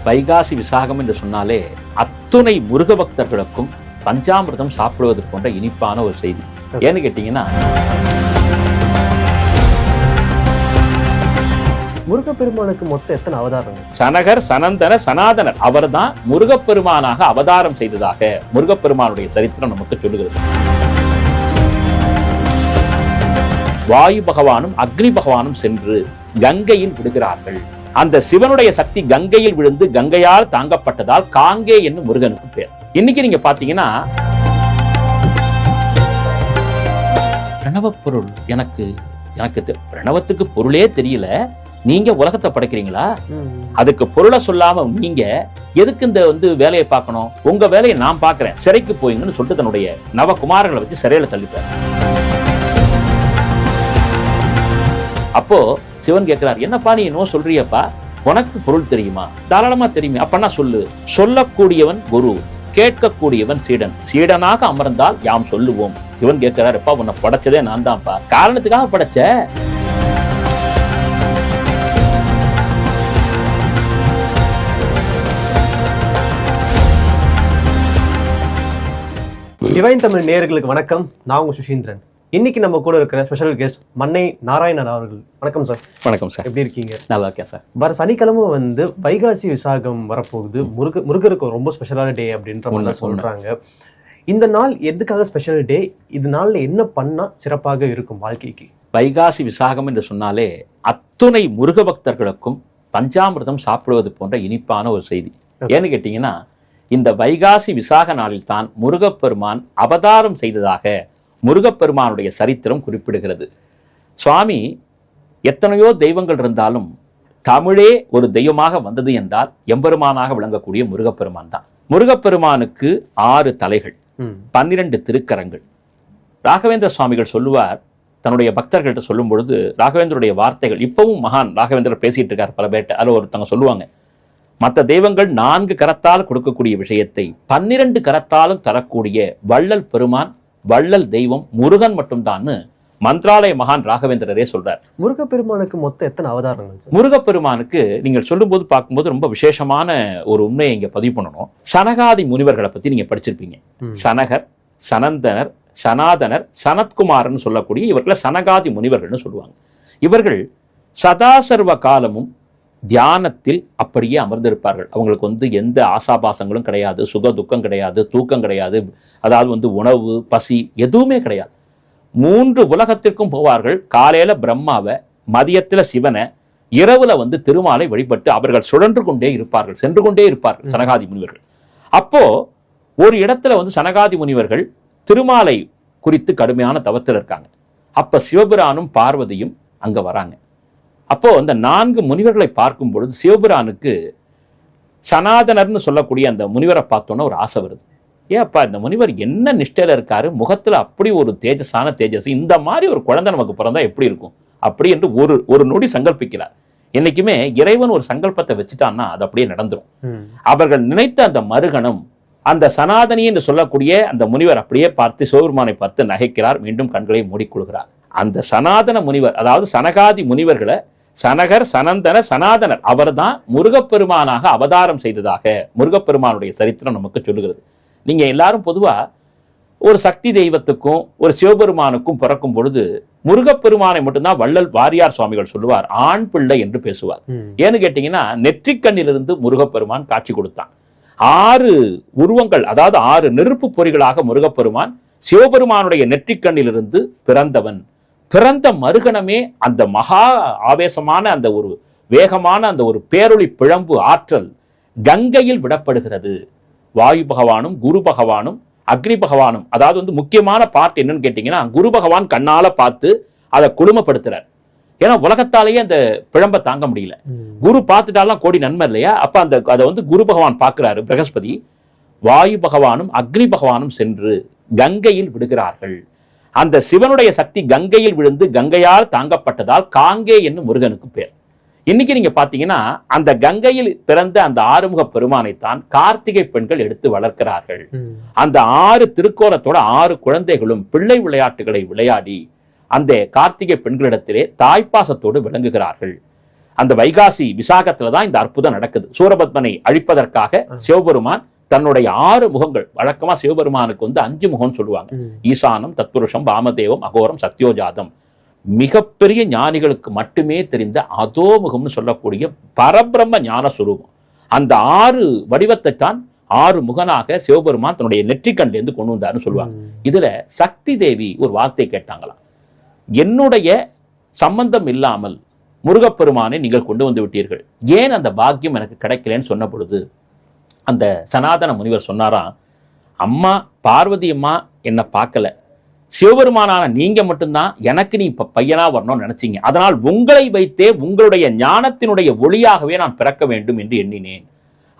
வைகாசி விசாகம் என்று சொன்னாலே அத்துணை முருக பக்தர்களுக்கும் பஞ்சாமிர்தம் சாப்பிடுவது போன்ற இனிப்பான ஒரு செய்தி. ஏன்னு கேட்டீங்கன்னா, முருகப்பெருமானுக்கு மொத்தம் எத்தனை அவதாரம்? சனகர், சனந்தனர், சனாதனர் அவர் தான் முருகப்பெருமானாக அவதாரம் செய்ததாக முருகப்பெருமானுடைய சரித்திரம் நமக்கு சொல்லுகிறது. வாயு பகவானும் அக்னி பகவானும் சென்று கங்கையில் விடுகிறார்கள். அந்த சிவனுடைய சக்தி கங்கையில் விழுந்து கங்கையால் தாங்கப்பட்டதால் காங்கே என்னும் முருகனுக்கு பேர். இன்னைக்கு நீங்க பாத்தீங்கன்னா, பிரணவ பொருள் எனக்கு பிரணவத்துக்கு பொருளே தெரியல, நீங்க உலகத்தை படைக்கிறீங்களா? அதுக்கு பொருளை சொல்லாம நீங்க எதுக்கு இந்த வேலையை பார்க்கணும்? உங்க வேலையை நான் பார்க்கிறேன், சிறைக்கு போயிங்கன்னு சொல்லிட்டு தன்னுடைய நவகுமாரங்களை வச்சு சிறையில தள்ளிப்பார். அப்போ சிவன் கேட்கிறார், என்னப்பா நீ என்ன சொல்றியப்பா, உனக்கு பொருள் தெரியுமா? தாராளமா தெரியுமே, அப்பன்னா சொல்லு. சொல்லக்கூடியவன் குரு, கேட்கக்கூடியவன் சீடன். சீடனாக அமர்ந்தால் யாம் சொல்லுவோம். சிவன் கேட்கிறார், எப்பா உன்னை படைச்சதே நான் தான்ப்பா, காரணத்துக்காக படைச்ச. டிவைன் தமிழ் நேயர்களுக்கு வணக்கம். நான் உங்க சுஷீந்திரன். இன்னைக்கு நம்ம கூட இருக்கிற ஸ்பெஷல் கெஸ்ட் மன்னை நாராயணன் அவர்கள். வணக்கம் சார். வணக்கம் சார். எப்படி இருக்கீங்க? நல்லா இருக்கேன் சார். வர சனிக்கிழமை வைகாசி விசாகம் வரப்போகுது. முருகருக்கு ரொம்ப ஸ்பெஷலான டே அப்படின்ற மாதிரி சொல்றாங்க. இந்த நாள் எதுக்காக ஸ்பெஷல் டே? இது நாள்ல என்ன பண்ணா சிறப்பாக இருக்கும் வாழ்க்கைக்கு? வைகாசி விசாகம் என்று சொன்னாலே அத்துணை முருக பக்தர்களுக்கும் பஞ்சாமிர்தம் சாப்பிடுவது போன்ற இனிப்பான ஒரு செய்தி. ஏன்னு கேட்டீங்கன்னா, இந்த வைகாசி விசாக நாளில் தான் முருகப்பெருமான் அவதாரம் செய்ததாக முருகப்பெருமானுடைய சரித்திரம் குறிப்பிடுகிறது. சுவாமி எத்தனையோ தெய்வங்கள் இருந்தாலும் தமிழே ஒரு தெய்வமாக வந்தது என்றால் எம்பெருமானாக விளங்கக்கூடிய முருகப்பெருமான் தான். முருகப்பெருமானுக்கு 6 தலைகள், 12 திருக்கரங்கள். ராகவேந்திர சுவாமிகள் சொல்லுவார், தன்னுடைய பக்தர்கள்ட்ட சொல்லும் பொழுது ராகவேந்தருடைய வார்த்தைகள் இப்பவும் மகான் ராகவேந்திரர் பேசிட்டு இருக்கார் பல பேர்ட்ட. அதில் ஒருத்தங்க சொல்லுவாங்க, மற்ற தெய்வங்கள் 4 கரத்தால் கொடுக்கக்கூடிய விஷயத்தை 12 கரத்தாலும் தரக்கூடிய வள்ளல் பெருமான், வள்ளல் தெய்வம் முருகன் மட்டும்தான் மந்திராலய மகான் ராகவேந்திரரே சொல்றார். முருகப்பெருமானுக்கு மொத்தம் எத்தனை அவதாரங்கள்? முருகப்பெருமானுக்கு நீங்கள் சொல்லும் போது பார்க்கும்போது ரொம்ப விசேஷமான ஒரு உண்மையை இங்க பதிவு பண்ணணும். சனகாதி முனிவர்களை பத்தி நீங்க படிச்சிருப்பீங்க. சனகர், சனந்தனர், சனாதனர், சனத்குமாரன் சொல்லக்கூடிய இவர்களை சனகாதி முனிவர்கள்னு சொல்லுவாங்க. இவர்கள் சதாசர்வ காலமும் தியானத்தில் அப்படியே அமர்ந்திருப்பார்கள். அவங்களுக்கு எந்த ஆசாபாசங்களும் கிடையாது, சுக துக்கம் கிடையாது, தூக்கம் கிடையாது, அதாவது உணவு பசி எதுவுமே கிடையாது. 3 உலகத்திற்கும் போவார்கள். காலையில பிரம்மாவை, மதியத்துல சிவனை, இரவுல திருமாலை வழிபட்டு அவர்கள் சுழன்று கொண்டே இருப்பார்கள், சென்று கொண்டே இருப்பார்கள் சனகாதி முனிவர்கள். அப்போ ஒரு இடத்துல சனகாதி முனிவர்கள் திருமாலை குறித்து கடுமையான தவத்தில் இருக்காங்க. அப்ப சிவபிரானும் பார்வதியும் அங்க வராங்க. அப்போ அந்த 4 முனிவர்களை பார்க்கும் பொழுது சிவபிரானுக்கு சனாதனர்னு சொல்லக்கூடிய அந்த முனிவரை பார்த்தோன்னா ஒரு ஆசை வருது. ஏப்பா இந்த முனிவர் என்ன நிஷ்டையில இருக்காரு, முகத்துல அப்படி ஒரு தேஜஸான தேஜஸ், இந்த மாதிரி ஒரு குழந்தை நமக்கு பிறந்தா எப்படி இருக்கும் அப்படி என்று ஒரு நொடி சங்கல்பிக்கிறார். என்னைக்குமே இறைவன் ஒரு சங்கல்பத்தை வச்சுட்டான்னா அது அப்படியே நடந்துரும். அவர்கள் நினைத்த அந்த மறுகணம் அந்த சனாதனி என்று சொல்லக்கூடிய அந்த முனிவர் அப்படியே பார்த்து சிவபெருமானை பார்த்து நகைக்கிறார், மீண்டும் கண்களை மூடிக்கொள்கிறார். அந்த சனாதன முனிவர், அதாவது சனகாதி முனிவர்களை சனகர், சனந்தனர், சனாதனர் அவர் தான் முருகப்பெருமானாக அவதாரம் செய்ததாக முருகப்பெருமானுடைய சரித்திரம் நமக்கு சொல்லுகிறது. நீங்க எல்லாரும் பொதுவா ஒரு சக்தி தெய்வத்துக்கும் ஒரு சிவபெருமானுக்கும் பிறக்கும் பொழுது முருகப்பெருமானை மட்டும்தான் வள்ளல் வாரியார் சுவாமிகள் சொல்லுவார் ஆண் பிள்ளை என்று பேசுவார். ஏன்னு கேட்டீங்கன்னா, நெற்றிக்கண்ணிலிருந்து முருகப்பெருமான் காட்சி கொடுத்தான். 6 உருவங்கள், அதாவது 6 நெருப்பு பொறிகளாக முருகப்பெருமான் சிவபெருமானுடைய நெற்றிக்கண்ணிலிருந்து பிறந்தவன். பிறந்த மறுகணமே அந்த மகா ஆவேசமான அந்த ஒரு வேகமான அந்த ஒரு பேரொளி பிழம்பு ஆற்றல் கங்கையில் விடப்படுகிறது. வாயு பகவானும் குரு பகவானும் அக்னி பகவானும், அதாவது முக்கியமான பார்ட் என்னன்னு கேட்டீங்கன்னா, குரு பகவான் கண்ணால பார்த்து அதை குளுமப்படுத்துறார். ஏன்னா உலகத்தாலேயே அந்த பிழம்பை தாங்க முடியல. குரு பார்த்துட்டாலாம் கோடி நன்மை இல்லையா? அப்ப அதை குரு பகவான் பார்க்கிறாரு பிரகஸ்பதி. வாயு பகவானும் அக்னி பகவானும் சென்று கங்கையில் விடுகிறார்கள். அந்த சிவனுடைய சக்தி கங்கையில் விழுந்து கங்கையால் தாங்கப்பட்டதால் காங்கே என்னும் முருகனுக்கு பேர். இன்னைக்கு நீங்க பாத்தீங்கன்னா, அந்த கங்கையில் பிறந்த அந்த ஆறுமுக பெருமானைத்தான் கார்த்திகை பெண்கள் எடுத்து வளர்க்கிறார்கள். அந்த 6 திருக்கோலத்தோட 6 குழந்தைகளும் பிள்ளை விளையாட்டுகளை விளையாடி அந்த கார்த்திகை பெண்களிடத்திலே தாய்ப்பாசத்தோடு விளங்குகிறார்கள். அந்த வைகாசி விசாகத்துல தான் இந்த அற்புதம் நடக்குது. சூரபத்மனை அழிப்பதற்காக சிவபெருமான் தன்னுடைய 6 முகங்கள், வழக்கமா சிவபெருமானுக்கு 5 முகம்னு சொல்லுவாங்க. ஈசானம், தத்புருஷம், வாமதேவம், அகோரம், சத்யோஜாதம். மிகப்பெரிய ஞானிகளுக்கு மட்டுமே தெரிந்த அதோமுகம்னு சொல்லக்கூடிய பரபிரம்ம ஞான சுரூபம். அந்த 6 வடிவத்தை தான் 6 முகனாக சிவபெருமான் தன்னுடைய நெற்றிக்கண்ல இருந்து கொண்டு வந்தாருன்னு சொல்லுவாங்க. இதுல சக்தி தேவி ஒரு வார்த்தை கேட்டாங்களாம், என்னுடைய சம்பந்தம் இல்லாமல் முருகப்பெருமானை நீங்கள் கொண்டு வந்து விட்டீர்கள், ஏன் அந்த பாக்கியம் எனக்கு கிடைக்கலன்னு சொன்ன பொழுது அந்த சனாதன முனிவர் சொன்னாராம், அம்மா பார்வதி அம்மா என்னை பார்க்கல, சிவபெருமானான நீங்க மட்டும்தான் எனக்கு நீ பையனா வரணும்னு நினைச்சீங்க, அதனால் உங்களை வைத்தே உங்களுடைய ஞானத்தினுடைய ஒளியாகவே நான் பிறக்க வேண்டும் என்று எண்ணினேன்.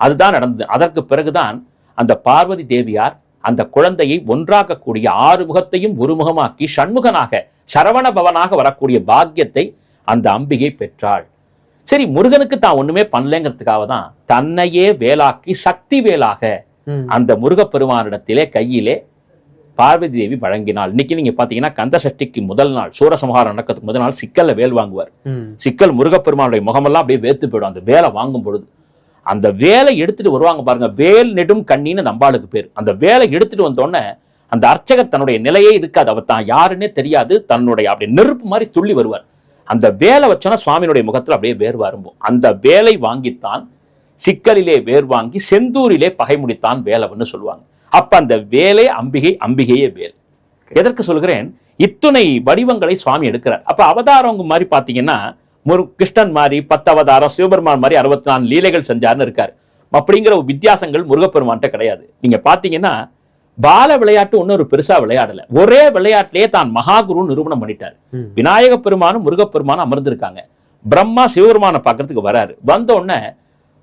அதுதான் நடந்தது. அதற்கு பிறகுதான் அந்த பார்வதி தேவியார் அந்த குழந்தையை ஒன்றாக்கக்கூடிய 6 முகத்தையும் ஒரு முகமாக்கி சண்முகனாக சரவண பவனாக வரக்கூடிய பாக்கியத்தை அந்த அம்பிகை பெற்றாள். சரி, முருகனுக்கு தான் ஒண்ணுமே பண்ணலங்கிறதுக்காக தான் தன்னையே வேலாக்கி சக்தி வேலாக அந்த முருகப்பெருமானிடத்திலே கையிலே பார்வதி தேவி வழங்கினாள். இன்னைக்கு நீங்க பாத்தீங்கன்னா கந்த சஷ்டிக்கு முதல் நாள், சூரசம்ஹாரம் நடக்கிறதுக்கு முதல் நாள் சிக்கல்ல வேல் வாங்குவார். சிக்கல் முருகப்பெருமானுடைய முகமெல்லாம் அப்படியே வேத்து போயிடும் அந்த வேலை வாங்கும் பொழுது. அந்த வேலை எடுத்துட்டு வருவாங்க பாருங்க, வேல் நெடும் கண்ணின்னு அந்த அம்பாளுக்கு பேர். அந்த வேலை எடுத்துட்டு வந்தோடனே அந்த அர்ச்சகர் தன்னுடைய நிலையே இருக்காது, அவர் தான் யாருன்னே தெரியாது, தன்னுடைய அப்படியே நெருப்பு மாதிரி துள்ளி வருவார். அந்த வேலை வச்சோன்னா சுவாமியினுடைய முகத்தில் அப்படியே வேர் வரும்போது அந்த வேலை வாங்கித்தான் சிக்கலிலே வேர் வாங்கி செந்தூரிலே பகை முடித்தான் வேலவன்னு சொல்லுவாங்க. அப்ப அந்த வேலே அம்பிகை, அம்பிகையே வேல். எதற்கு சொல்கிறேன், இத்துணை வடிவங்களை சுவாமி எடுக்கிறார். அப்ப அவதாரங்க மாதிரி பாத்தீங்கன்னா கிருஷ்ணன் மாதிரி 10 அவதாரம், சிவபெருமான் மாதிரி 64 லீலைகள் செஞ்சார்னு இருக்காரு. அப்படிங்கிற ஒரு வித்தியாசங்கள் முருகப்பெருமான்ட்ட கிடையாது. நீங்க பாத்தீங்கன்னா பால விளையாட்டு ஒன்னும் ஒரு பெருசா விளையாடல, ஒரே விளையாட்டிலேயே தான் மகாகுரு நிரூபணம் பண்ணிட்டார். விநாயக பெருமானும் முருகப்பெருமானும் அமர்ந்திருக்காங்க. பிரம்மா சிவபெருமானை பார்க்கறதுக்கு வராரு. வந்த உடனே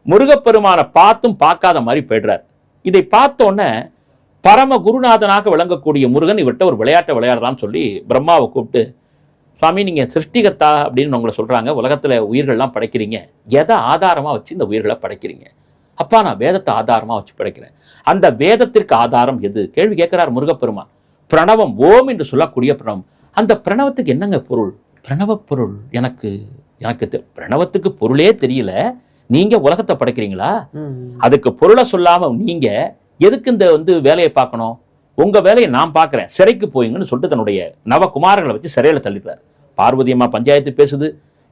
முருகப்பெருமானை பார்த்தும் பார்க்காத மாதிரி போயிடுறாரு. இதை பார்த்த உடனே பரம குருநாதனாக விளங்கக்கூடிய முருகன் இவர்கிட்ட ஒரு விளையாட்டை விளையாடுறான்னு சொல்லி பிரம்மாவை கூப்பிட்டு, சுவாமி நீங்க சிருஷ்டிகர்த்தா அப்படின்னு உங்களை சொல்றாங்க, உலகத்துல உயிர்கள்லாம் படைக்கிறீங்க, எதை ஆதாரமா வச்சு இந்த உயிர்களை படைக்கிறீங்க? அப்பா நான் வேதத்தை ஆதாரமா வச்சு படைக்கிறேன். அந்த வேதத்திற்கு ஆதாரம் எது? கேள்வி கேட்கிறார் முருகப்பெருமான். பிரணவம், ஓம் என்று சொல்லக்கூடிய பிரணவம். அந்த பிரணவத்துக்கு என்னங்க பொருள்? பிரணவ பொருள் எனக்கு பிரணவத்துக்கு பொருளே தெரியல, நீங்க உலகத்தை படைக்கிறீங்களா? அதுக்கு பொருளை சொல்லாம நீங்க எதுக்கு இந்த வேலையை பார்க்கணும்? உங்க வேலையை நான் பார்க்கிறேன், சிறைக்கு போயுங்கன்னு சொல்லிட்டு தன்னுடைய நவகுமாரர்களை வச்சு சிறையில தள்ளிடுறாரு. பார்வதி அம்மா பஞ்சாயத்து பேசுது,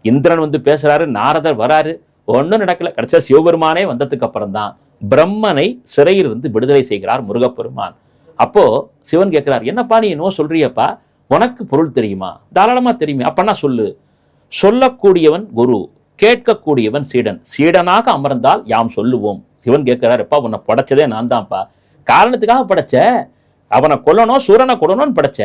இந்திரன் பேசுறாரு, நாரதர் வராரு, ஒன்றும் நடக்கல. கடைசியா சிவபெருமானே வந்ததுக்கு அப்புறம் தான் பிரம்மனை சிறையிலிருந்து விடுதலை செய்கிறார் முருகப்பெருமான். அப்போ சிவன் கேட்கிறார், என்னப்பா நீ என்னவோ சொல்றியப்பா, உனக்கு பொருள் தெரியுமா? தாராளமா தெரியுமே, அப்பன்னா சொல்லு. சொல்லக்கூடியவன் குரு, கேட்கக்கூடியவன் சீடன், சீடனாக அமர்ந்தால் யாம் சொல்லுவோம். சிவன் கேட்கிறார், எப்பா உன்னை படைச்சதே நான் தான்ப்பா, காரணத்துக்காக படைச்ச, அவனை கொல்லணும் சூரனை கொல்லணும்னு படைச்ச,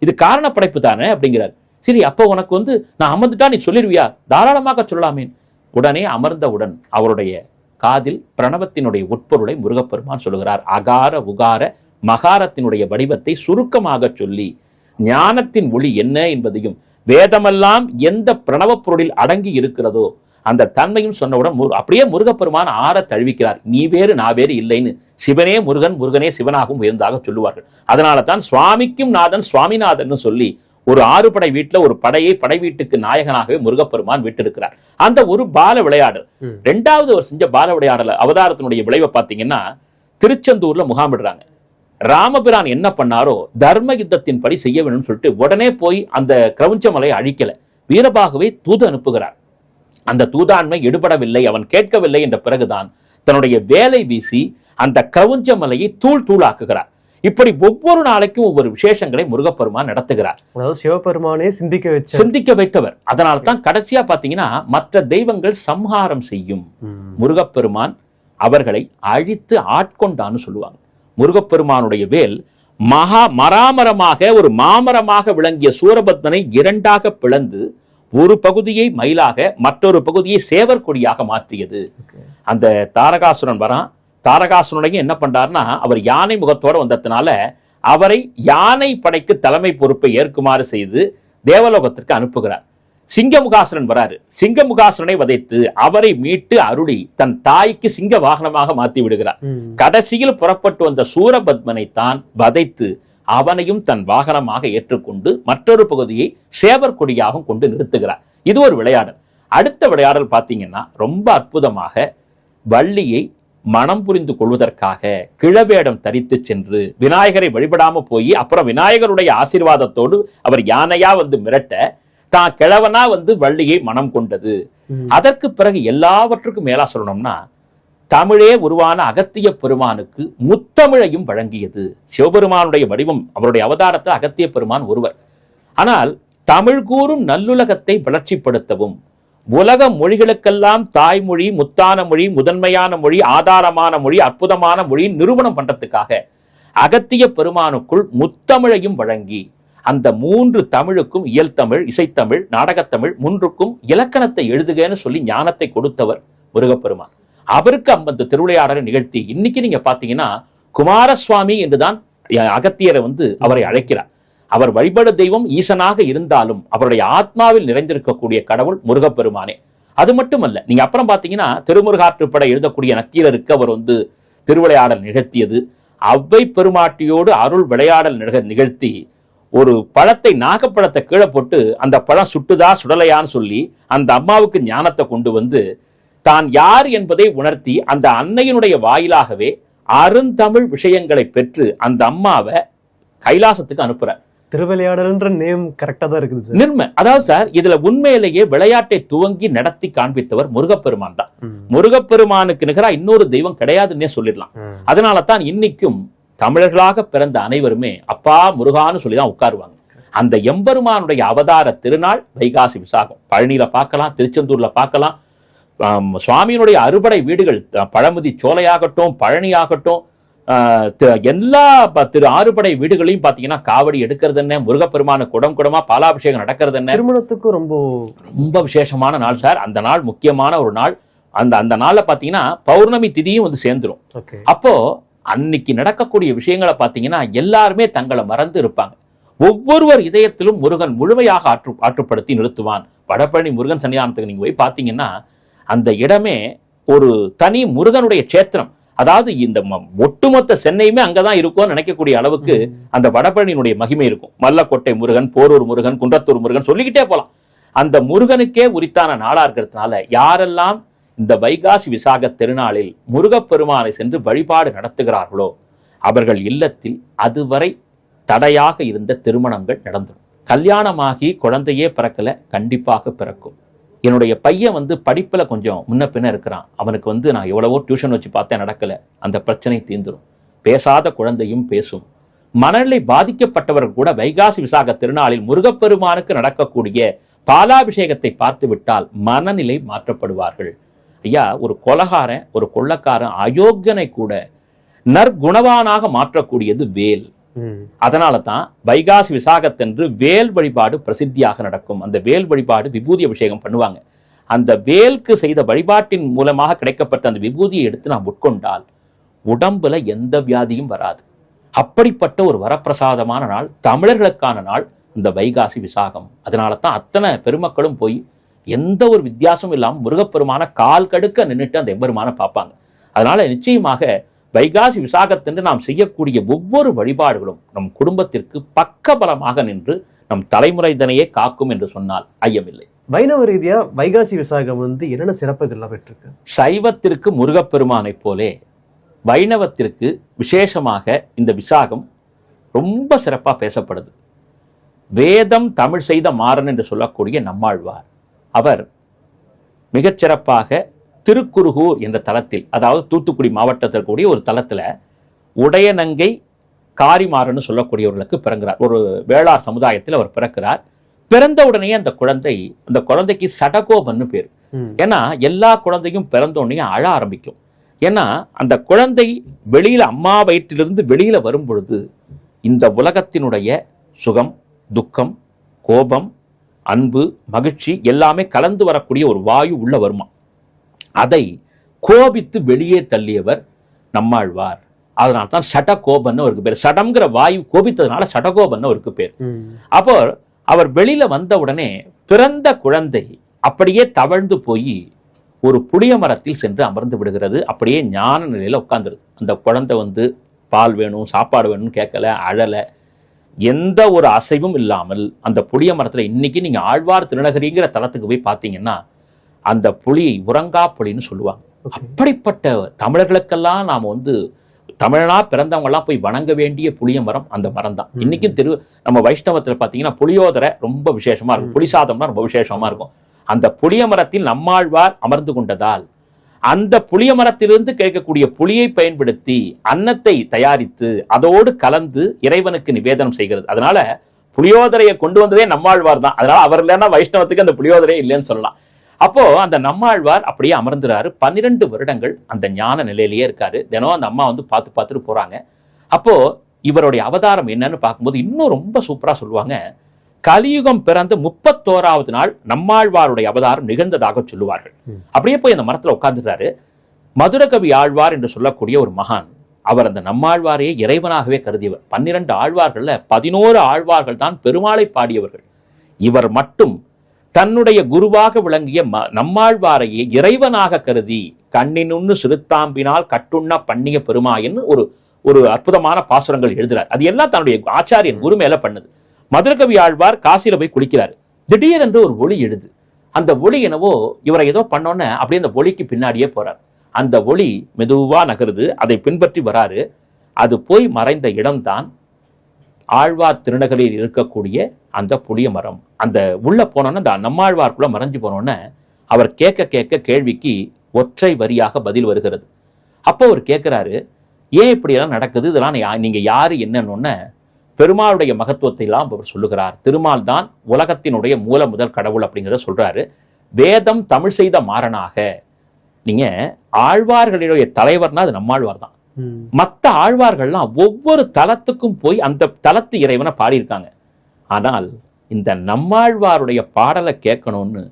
இது காரண படைப்பு தானே அப்படிங்கிறார். சரி, அப்போ உனக்கு நான் அமர்ந்துட்டா நீ சொல்லிடுவியா? தாராளமாக சொல்லலாமே. உடனே அமர்ந்தவுடன் அவருடைய காதில் பிரணவத்தினுடைய உட்பொருளை முருகப்பெருமான் சொல்லுகிறார். அகார உகார மகாரத்தினுடைய வடிவத்தை சுருக்கமாக சொல்லி ஞானத்தின் ஒளி என்ன என்பதையும் வேதமெல்லாம் எந்த பிரணவ பொருளில் அடங்கி இருக்கிறதோ அந்த தன்மையும் சொன்னவுடன் அப்படியே முருகப்பெருமான் ஆற தழுவிக்கிறார். நீ வேறு நான் வேறு இல்லைன்னு சிவனே முருகன், முருகனே சிவனாகவும் உயர்ந்தாக சொல்லுவார்கள். அதனால தான் சுவாமிக்கும் நாதன் சுவாமிநாதன் சொல்லி ஒரு 6 படை வீட்டுல ஒரு படை வீட்டுக்கு நாயகனாகவே முருகப்பெருமான் விட்டிருக்கிறார். அந்த ஒரு பால விளையாடல். 2வது அவர் செஞ்ச பால விளையாடல் அவதாரத்தினுடைய விளைவை பார்த்தீங்கன்னா திருச்செந்தூர்ல முகாமிடுறாங்க. ராமபிரான் என்ன பண்ணாரோ தர்ம யுத்தத்தின் படி செய்ய வேணும்னு சொல்லிட்டு உடனே போய் அந்த கிரவுஞ்ச மலையை அழிக்கல, வீரபாகவே தூது அனுப்புகிறார். அந்த தூதாண்மை எடுபடவில்லை, அவன் கேட்கவில்லை என்ற பிறகுதான் தன்னுடைய வேலை வீசி அந்த கிரவுஞ்ச மலையை தூள் தூளாக்குகிறார். இப்படி ஒவ்வொரு நாளைக்கும் ஒவ்வொரு விசேஷங்களை முருகப்பெருமான் நடத்துகிறார். சிவபெருமானே சிந்திக்க வைத்தவர். அதனால தான் கடைசியா பாத்தீங்கன்னா மற்ற தெய்வங்கள் சம்ஹாரம் செய்யும், முருகப்பெருமான் அவர்களை அழித்து ஆட்கொண்டான்னு சொல்லுவாங்க. முருகப்பெருமானுடைய வேல் மராமரமாக ஒரு மாமரமாக விளங்கிய சூரபத்மனை 2ஆக பிளந்து ஒரு பகுதியை மயிலாக மற்றொரு பகுதியை சேவர் கொடியாக மாற்றியது. அந்த தாரகாசுரன் வரான். தாரகாசுரனையும் என்ன பண்றாருன்னா, அவர் யானை முகத்தோட வந்ததுனால அவரை யானை படைக்கு தலைமை பொறுப்பை ஏற்குமாறு செய்து தேவலோகத்திற்கு அனுப்புகிறார். சிங்கமுகாசுரன் வராரு. சிங்கமுகாசுரனை வதைத்து அவரை மீட்டு அருளி தன் தாய்க்கு சிங்க வாகனமாக மாற்றி விடுகிறார். கடைசியில் புறப்பட்டு வந்த சூரபத்மனை தான் வதைத்து அவனையும் தன் வாகனமாக ஏற்றுக்கொண்டு மற்றொரு பகுதியை சேவர் கொடியாக கொண்டு நிறுத்துகிறார். இது ஒரு விளையாடல். அடுத்த விளையாடல் பார்த்தீங்கன்னா ரொம்ப அற்புதமாக வள்ளியை மனம் புரிந்து கொள்வதற்காக கிழவேடம் தரித்து சென்று விநாயகரை வழிபடாம போய் அப்புறம் விநாயகருடைய ஆசீர்வாதத்தோடு அவர் யானையா வந்து மிரட்ட தான் கிழவனா வந்து வள்ளியை மனம் கொண்டது. அதற்கு பிறகு எல்லாவற்றுக்கும் மேலா சொல்லணும்னா தமிழே உருவான அகத்திய பெருமானுக்கு முத்தமிழையும் வழங்கியது. சிவபெருமானுடைய வடிவம் அவருடைய அவதாரத்தில் அகத்திய பெருமான் ஒருவர். ஆனால் தமிழ் கூறும் நல்லுலகத்தை வளர்ச்சிப்படுத்தவும் உலக மொழிகளுக்கெல்லாம் தாய்மொழி, முத்தான மொழி, முதன்மையான மொழி, ஆதாரமான மொழி, அற்புதமான மொழி நிரூபணம் பண்றதுக்காக அகத்திய பெருமானுக்குள் முத்தமிழையும் வழங்கி அந்த 3 தமிழுக்கும் இயல் தமிழ், இசைத்தமிழ், நாடகத்தமிழ் 3க்கும் இலக்கணத்தை எழுதுகன்னு சொல்லி ஞானத்தை கொடுத்தவர் முருகப்பெருமான். அவருக்கு அந்த திருவிளையாடலை நிகழ்த்தி இன்னைக்கு நீங்க பாத்தீங்கன்னா குமாரசுவாமி என்றுதான் அகத்தியரை வந்து அவரை அழைக்கிறார். அவர் வழிபடு தெய்வம் ஈசனாக இருந்தாலும் அவருடைய ஆத்மாவில் நிறைந்திருக்கக்கூடிய கடவுள் முருகப்பெருமானே. அது மட்டுமல்ல, நீங்க அப்புறம் பாத்தீங்கன்னா திருமுருகாற்றுப்படை எழுதக்கூடிய நக்கீரருக்கு அவர் வந்து திருவிளையாடல் நிகழ்த்தியது. அவ்வை பெருமாட்டியோடு அருள் விளையாடல் நிகழ்த்தி ஒரு பழத்தை, நாகப்பழத்தை கீழே போட்டு அந்த பழம் சுட்டுதா சுடலையான்னு சொல்லி அந்த அம்மாவுக்கு ஞானத்தை கொண்டு வந்து தான் யார் என்பதை உணர்த்தி அந்த அன்னையினுடைய வாயிலாகவே அருந்தமிழ் விஷயங்களை பெற்று அந்த அம்மாவை கைலாசத்துக்கு அனுப்புறார். திருவிளையாடல்ன்ற நேம் கரெக்டா தான் இருக்குது சார். நிர்ம அதாவது சார் இதுல உண்மையிலேயே விளையாட்டை துவங்கி நடத்தி காண்பித்தவர் முருகப்பெருமான் தான். முருகப்பெருமானுக்கு நிகரா இன்னொரு தெய்வம் கிடையாதுன்னே சொல்லிடலாம். அதனால தான் இன்னைக்கும் தமிழர்களாக பிறந்த அனைவருமே அப்பா முருகான்னு சொல்லிதான் உட்காருவாங்க. அந்த எம்பெருமானுடைய அவதார திருநாள் வைகாசி விசாகம். பழனியில பார்க்கலாம், திருச்செந்தூர்ல பார்க்கலாம். சுவாமியினுடைய அறுபடை வீடுகள் பழமுதி சோலையாகட்டும், பழனி ஆகட்டும், எல்லா திரு ஆறுபடை வீடுகளையும் பாத்தீங்கன்னா காவடி எடுக்கிறது என்ன, முருகப்பெருமான குடம் குடமா பாலாபிஷேகம் நடக்கிறது என்ன. திருமணத்துக்கு ரொம்ப விசேஷமான நாள் சார். அந்த நாள் முக்கியமான ஒரு நாள். அந்த நாள்ல பாத்தீங்கன்னா பௌர்ணமி திதியும் வந்து சேர்ந்துரும். அப்போ அன்னைக்கு நடக்கக்கூடிய விஷயங்களை பாத்தீங்கன்னா எல்லாருமே தங்களை மறந்து இருப்பாங்க. ஒவ்வொருவர் இதயத்திலும் முருகன் முழுமையாக ஆற்றுப்படுத்தி நிறுத்துவான். வடபழனி முருகன் சன்னிதானத்துக்கு நீங்க போய் பாத்தீங்கன்னா அந்த இடமே ஒரு தனி முருகனுடைய சேத்திரம். அதாவது இந்த ஒட்டுமொத்த சென்னையுமே அங்கதான் இருக்கும்னு நினைக்கக்கூடிய அளவுக்கு அந்த வடபழனியினுடைய மகிமை இருக்கும். மல்லக்கோட்டை முருகன், போரூர் முருகன், குன்றத்தூர் முருகன் சொல்லிக்கிட்டே போலாம். அந்த முருகனுக்கே உரித்தான நாளா இருக்கிறதுனால யாரெல்லாம் இந்த வைகாசி விசாக திருநாளில் முருகப்பெருமானை சென்று வழிபாடு நடத்துகிறார்களோ அவர்கள் இல்லத்தில் அதுவரை தடையாக இருந்த திருமணங்கள் நடந்துடும். கல்யாணமாகி குழந்தையே பிறக்கல, கண்டிப்பாக பிறக்கும். என்னுடைய பையன் வந்து படிப்புல கொஞ்சம் முன்ன பின்ன இருக்கிறான், அவனுக்கு நான் எவ்வளவோ டியூஷன் வச்சு பார்த்தேன், நடக்கல. அந்த பிரச்சனை தீர்ந்துடும். பேசாத குழந்தையும் பேசும். மனநிலை பாதிக்கப்பட்டவர்கள் கூட வைகாசி விசாக திருநாளில் முருகப்பெருமானுக்கு நடக்கக்கூடிய பாலாபிஷேகத்தை பார்த்து விட்டால் மனநிலை மாற்றப்படுவார்கள். ஐயா, ஒரு கொலகாரன், ஒரு கொள்ளக்காரன், அயோக்கியனை கூட நற்குணவானாக மாற்றக்கூடியது வேல். அதனால தான் வைகாசி விசாகத்தன்று வேல் வழிபாடு பிரசித்தியாக நடக்கும். அந்த வேல் வழிபாடு விபூதி அபிஷேகம் பண்ணுவாங்க. அந்த வேலுக்கு செய்த வழிபாட்டின் மூலமாக கிடைக்கப்பட்ட அந்த விபூதியை எடுத்து நாம் உட்கொண்டால் உடம்புல எந்த வியாதியும் வராது. அப்படிப்பட்ட ஒரு வரப்பிரசாதமான நாள், தமிழர்களுக்கான நாள் இந்த வைகாசி விசாகம். அதனால தான் அத்தனை பெருமக்களும் போய் எந்த ஒரு வித்தியாசமும் இல்லாமல் முருகப்பெருமான கால் கடுக்க நின்றுட்டு அந்த எம்பெருமான பார்ப்பாங்க. அதனால நிச்சயமாக வைகாசி விசாகத்தன்று நாம் செய்யக்கூடிய ஒவ்வொரு வழிபாடுகளும் நம் குடும்பத்திற்கு பக்கபலமாக நின்று நம் தலைமுறைதனையே காக்கும் என்று சொன்னால் ஐயமில்லை. வைணவ ரீதியா வைகாசி விசாகம் என்னென்ன சிறப்புகள்லாம் பெற்றிருக்கு? சைவத்திற்கு முருகப்பெருமானை போலே வைணவத்திற்கு விசேஷமாக இந்த விசாகம் ரொம்ப சிறப்பாக பேசப்படுது. வேதம் தமிழ் செய்த மாறன் என்று சொல்லக்கூடிய நம்மாழ்வார் அவர் மிகச்சிறப்பாக திருக்குறுகூர் என்ற தலத்தில், அதாவது தூத்துக்குடி மாவட்டத்தில் கூடிய ஒரு தலத்தில் உடையநங்கை காரிமாறன்னு சொல்லக்கூடியவர்களுக்கு பிறக்கிறார். ஒரு வேளார் சமுதாயத்தில் அவர் பிறக்கிறார். பிறந்த உடனே அந்த குழந்தைக்கு சடகோபன்னு பேர். ஏன்னா எல்லா குழந்தையும் பிறந்த உடனே அழ ஆரம்பிக்கும். ஏன்னா அந்த குழந்தை வெளியில அம்மா வயிற்றிலிருந்து வெளியில வரும் பொழுது இந்த உலகத்தினுடைய சுகம், துக்கம், கோபம், அன்பு, மகிழ்ச்சி எல்லாமே கலந்து வரக்கூடிய ஒரு வாயு உள்ள வருமா. அதை கோபித்து வெளியே தள்ளியவர் நம்மாழ்வார். அதனால்தான் சடகோபன்னு அவருக்கு பேர். சடம்ங்கிற வாயு கோபித்ததுனால சடகோபன்னு அவருக்கு பேர். அப்போ அவர் வெளியில வந்த உடனே பிறந்த குழந்தை அப்படியே தவழ்ந்து போய் ஒரு புளிய மரத்தில் சென்று அமர்ந்து விடுகிறது. அப்படியே ஞான நிலையில உட்கார்ந்துருது. அந்த குழந்தை பால் வேணும், சாப்பாடு வேணும்னு கேட்கல, அழல, எந்த ஒரு அசைவும் இல்லாமல் அந்த புளிய மரத்துல இன்னைக்கு நீங்க ஆழ்வார் திருநகரிங்கிற தலத்துக்கு போய் பார்த்தீங்கன்னா அந்த புலியை உறங்கா புலின்னு சொல்லுவாங்க. அப்படிப்பட்ட தமிழர்களுக்கெல்லாம் நாம வந்து தமிழனா பிறந்தவங்க எல்லாம் போய் வணங்க வேண்டிய புளிய மரம் அந்த மரம் தான். இன்னைக்கும் நம்ம வைஷ்ணவத்துல பாத்தீங்கன்னா புளியோதரை ரொம்ப விசேஷமா இருக்கும், புளிசாதம்னா ரொம்ப விசேஷமா இருக்கும். அந்த புளிய மரத்தில் நம்மாழ்வார் அமர்ந்து கொண்டதால் அந்த புளிய மரத்திலிருந்து கிடைக்கக்கூடிய புளியை பயன்படுத்தி அன்னத்தை தயாரித்து அதோடு கலந்து இறைவனுக்கு நிவேதனம் செய்கிறது. அதனால புளியோதரையை கொண்டு வந்ததே நம்மாழ்வார் தான். அதனால அவர் இல்லைன்னா வைஷ்ணவத்துக்கு அந்த புளியோதரையே இல்லைன்னு சொல்லலாம். அப்போ அந்த நம்மாழ்வார் அப்படியே அமர்ந்துறாரு. 12 வருடங்கள் அந்த ஞான நிலையிலேயே இருக்காரு. தினம் அந்த அம்மா வந்து பார்த்துட்டு போறாங்க. அப்போ இவருடைய அவதாரம் என்னன்னு பார்க்கும்போது இன்னும் ரொம்ப சூப்பரா சொல்லுவாங்க. கலியுகம் பிறந்து 31வது நாள் நம்மாழ்வாருடைய அவதாரம் நிகழ்ந்ததாக சொல்லுவார்கள். அப்படியே போய் அந்த மரத்துல உட்கார்ந்துறாரு. மதுரகவி ஆழ்வார் என்று சொல்லக்கூடிய ஒரு மகான், அவர் அந்த நம்மாழ்வாரையே இறைவனாகவே கருதியவர். 12 ஆழ்வார்கள்ல 11 ஆழ்வார்கள் தான் பெருமாளை பாடியவர்கள். இவர் மட்டும் தன்னுடைய குருவாக விளங்கிய நம்மாழ்வாரையே இறைவனாக கருதி கண்ணினுன்னு சிறுத்தாம்பினால் கட்டுண்ண பண்ணிய பெருமாயன்னு ஒரு அற்புதமான பாசுரங்கள் எழுதுறார். அது எல்லாம் தன்னுடைய ஆச்சாரியன் குரு மேல பண்ணுது. மதுரகவி ஆழ்வார் காசியில போய் குளிக்கிறாரு. திடீரென்று ஒரு ஒளி எழுது. அந்த ஒளி என்னவோ இவரை ஏதோ பண்ணோன்னு அப்படியே அந்த ஒளிக்கு பின்னாடியே போறார். அந்த ஒளி மெதுவா நகருது. அதை பின்பற்றி வராரு. அது போய் மறைந்த இடம்தான் ஆழ்வார் திருநகரில் இருக்கக்கூடிய அந்த புளிய மரம். அந்த உள்ள போனோன்னா அந்த நம்மாழ்வார்க்குள்ள மறைஞ்சு போனோன்னு அவர் கேட்க கேள்விக்கு ஒற்றை வரியாக பதில் வருகிறது. அப்போ அவர் கேட்கிறாரு, ஏன் இப்படியெல்லாம் நடக்குது, இதெல்லாம் நீங்க யாரு என்னன்னு பெருமாளுடைய மகத்துவத்தை எல்லாம் அவர் சொல்லுகிறார். திருமால் தான் உலகத்தினுடைய மூல முதல் கடவுள் அப்படிங்கிறத சொல்றாரு. வேதம் தமிழ் செய்த மாறனாக, நீங்க ஆழ்வார்களுடைய தலைவர்னா அது நம்மாழ்வார் தான். மற்ற ஆழ்வார்கள்லாம் ஒவ்வொரு தலத்துக்கும் போய் அந்த தலத்து இறைவனை பாடியிருக்காங்க. ஆனால் இந்த நம்மாழ்வாருடைய பாடலை கேட்கணும்னு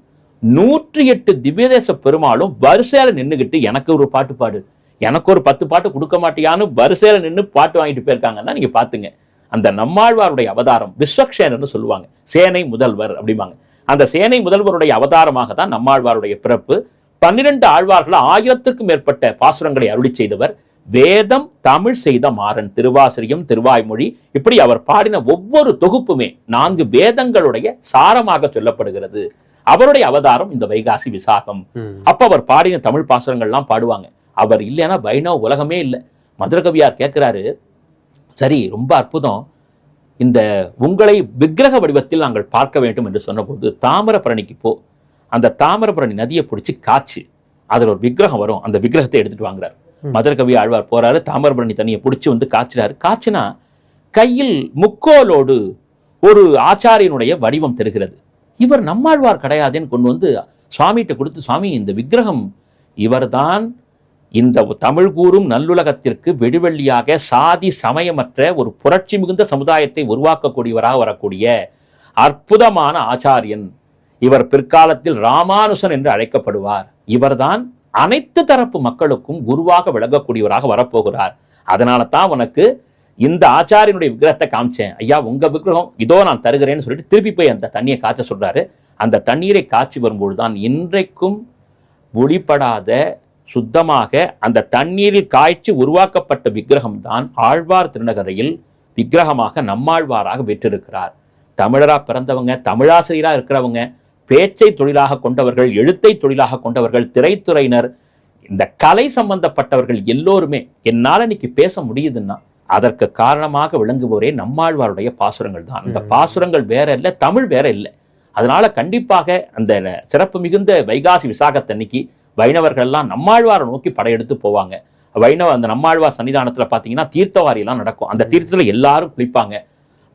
108 திவ்யதேச பெருமாளும் வரிசையில நின்றுகிட்டு எனக்கு ஒரு பாட்டு பாடு, எனக்கு ஒரு 10 பாட்டு கொடுக்க மாட்டியான்னு வரிசையில நின்று பாட்டு வாங்கிட்டு போயிருக்காங்கன்னா நீங்க பாத்துங்க. அந்த நம்மாழ்வாருடைய அவதாரம் விஸ்வக்ஷேனர்னு சொல்லுவாங்க, சேனை முதல்வர் அப்படிம்பாங்க. அந்த சேனை முதல்வருடைய அவதாரமாக தான் நம்மாழ்வாருடைய பிறப்பு. 12 ஆழ்வார்கள் 1000க்கும் மேற்பட்ட பாசுரங்களை அருளி செய்தவர். வேதம் தமிழ் செய்த மாறன், திருவாசிரியம் திருவாய்மொழி, இப்படி அவர் பாடின ஒவ்வொரு தொகுப்புமே 4 வேதங்களுடைய சாரமாக சொல்லப்படுகிறது. அவருடைய அவதாரம் இந்த வைகாசி விசாகம். அப்ப அவர் பாடின தமிழ் பாசுரங்கள்லாம் பாடுவாங்க. அவர் இல்லைன்னா வைணவ உலகமே இல்லை. மதுரகவியார் கேட்கிறாரு, சரி ரொம்ப அற்புதம், இந்த உங்களை விக்கிரக வடிவத்தில் நாங்கள் பார்க்க வேண்டும் என்று சொன்னபோது தாமிரபரணிக்கு போ, அந்த தாமிரபரணி நதியை பிடிச்சி காய்ச்சி அதுல ஒரு விக்கிரகம் வரும், அந்த விக்கிரகத்தை எடுத்துட்டு வாங்குறாரு. மதுரகவி ஆழ்வார் போறாரு, தாமிரபரணி தண்ணியை பிடிச்சி வந்து காய்ச்சிறாரு. காய்ச்சினா கையில் முக்கோலோடு ஒரு ஆச்சாரியனுடைய வடிவம் தெரிகிறது. இவர் நம்மாழ்வார் கிடையாதுன்னு கொண்டு வந்து சுவாமிகிட்ட கொடுத்து, சுவாமி இந்த விக்கிரகம் இவர்தான் இந்த தமிழ் கூறும் நல்லுலகத்திற்கு வெடிவெள்ளியாக சாதி சமயமற்ற ஒரு புரட்சி மிகுந்த சமுதாயத்தை உருவாக்கக்கூடியவராக வரக்கூடிய அற்புதமான ஆச்சாரியன். இவர் பிற்காலத்தில் ராமானுசன் என்று அழைக்கப்படுவார். இவர்தான் அனைத்து தரப்பு மக்களுக்கும் குருவாக விளங்கக்கூடியவராக வரப்போகிறார். அதனால தான் உனக்கு இந்த ஆச்சாரியனுடைய விக்கிரகத்தை காமிச்சேன். ஐயா உங்க விக்கிரகம் இதோ நான் தருகிறேன்னு சொல்லிட்டு திருப்பி போய் அந்த தண்ணியை காய்ச்ச சொல்றாரு. அந்த தண்ணீரை காய்ச்சி வரும்போதுதான் இன்றைக்கும் ஒளிப்படாத சுத்தமாக அந்த தண்ணீரில் காய்ச்சி உருவாக்கப்பட்ட விக்கிரகம் தான் ஆழ்வார் திருநகரையில் விக்கிரகமாக நம்மாழ்வாராக பெற்றிருக்கிறார். தமிழரா பிறந்தவங்க, தமிழாசிரியரா இருக்கிறவங்க, பேச்சை தொழிலாக கொண்டவர்கள், எழுத்தை தொழிலாக கொண்டவர்கள், திரைத்துறையினர், இந்த கலை சம்பந்தப்பட்டவர்கள் எல்லோருமே என்னால இன்னைக்கு பேச முடியுதுன்னா அதற்கு காரணமாக விளங்குவோரே நம்மாழ்வாருடைய பாசுரங்கள் தான். அந்த பாசுரங்கள் வேற இல்லை, தமிழ் வேற இல்லை. அதனால கண்டிப்பாக அந்த சிறப்பு மிகுந்த வைகாசி விசாகத்தன்னைக்கு வைணவர்கள் எல்லாம் நம்மாழ்வாரை நோக்கி படையெடுத்து போவாங்க. அந்த நம்மாழ்வார் சன்னிதானத்துல பாத்தீங்கன்னா தீர்த்தவாரி எல்லாம் நடக்கும். அந்த தீர்த்தத்துல எல்லாரும் குளிப்பாங்க.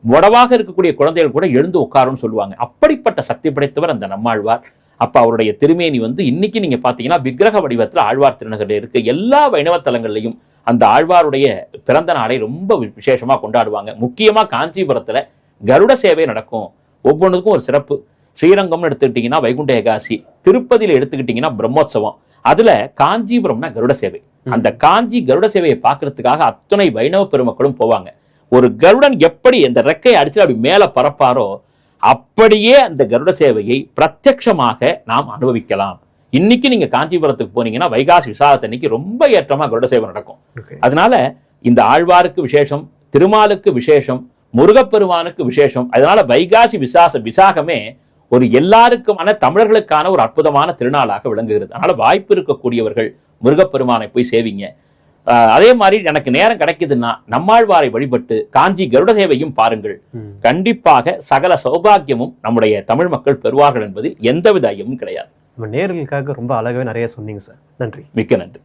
உடவாக இருக்கக்கூடிய குழந்தைகள் கூட எழுந்து உட்காருன்னு சொல்லுவாங்க. அப்படிப்பட்ட சக்தி படைத்தவர் அந்த நம்மாழ்வார். அப்ப அவருடைய திருமேனி இன்னைக்கு நீங்க பாத்தீங்கன்னா விக்கிரக வடிவத்துல ஆழ்வார் திருநகரில் இருக்கு. எல்லா வைணவ தலங்கள்லையும் அந்த ஆழ்வாருடைய பிறந்த நாளை ரொம்ப விசேஷமா கொண்டாடுவாங்க. முக்கியமா காஞ்சிபுரத்துல கருட சேவை நடக்கும். ஒவ்வொன்றுக்கும் ஒரு சிறப்பு. ஸ்ரீரங்கம்னு எடுத்துக்கிட்டீங்கன்னா வைகுண்ட ஏகாசி, திருப்பதியில எடுத்துக்கிட்டீங்கன்னா பிரம்மோற்சவம், அதுல காஞ்சிபுரம்னா கருட சேவை. அந்த காஞ்சி கருட சேவையை பார்க்கறதுக்காக அத்தனை வைணவ பெருமக்களும் போவாங்க. ஒரு கருடன் எப்படி அந்த ரெக்கையை அடிச்சு அப்படி மேல பறப்பாரோ அப்படியே அந்த கருட சேவையை பிரத்யட்சமாக நாம் அனுபவிக்கலாம். இன்னைக்கு நீங்க காஞ்சிபுரத்துக்கு போனீங்கன்னா வைகாசி விசாகத்தன்னைக்கு ரொம்ப ஏற்றமா கருட சேவை நடக்கும். அதனால இந்த ஆழ்வாருக்கு விசேஷம், திருமாலுக்கு விசேஷம், முருகப்பெருமானுக்கு விசேஷம். அதனால வைகாசி விசாகமே ஒரு எல்லாருக்குமான தமிழர்களுக்கான ஒரு அற்புதமான திருநாளாக விளங்குகிறது. அதனால வாய்ப்பு இருக்கக்கூடியவர்கள் முருகப்பெருமானை போய் சேவிங்க. அதே மாதிரி எனக்கு நேரம் கிடைக்குதுன்னா நம்மாழ்வாரை வழிபட்டு காஞ்சி கருட சேவையும் பாருங்கள். கண்டிப்பாக சகல சௌபாகியமும் நம்முடைய தமிழ் மக்கள் பெறுவார்கள் என்பதில் எந்தவித ஐயமும் கிடையாது. நம்ம நேயர்களுக்காக ரொம்ப அழகாவே நிறைய சொன்னீங்க சார். நன்றி. மிக்க நன்றி.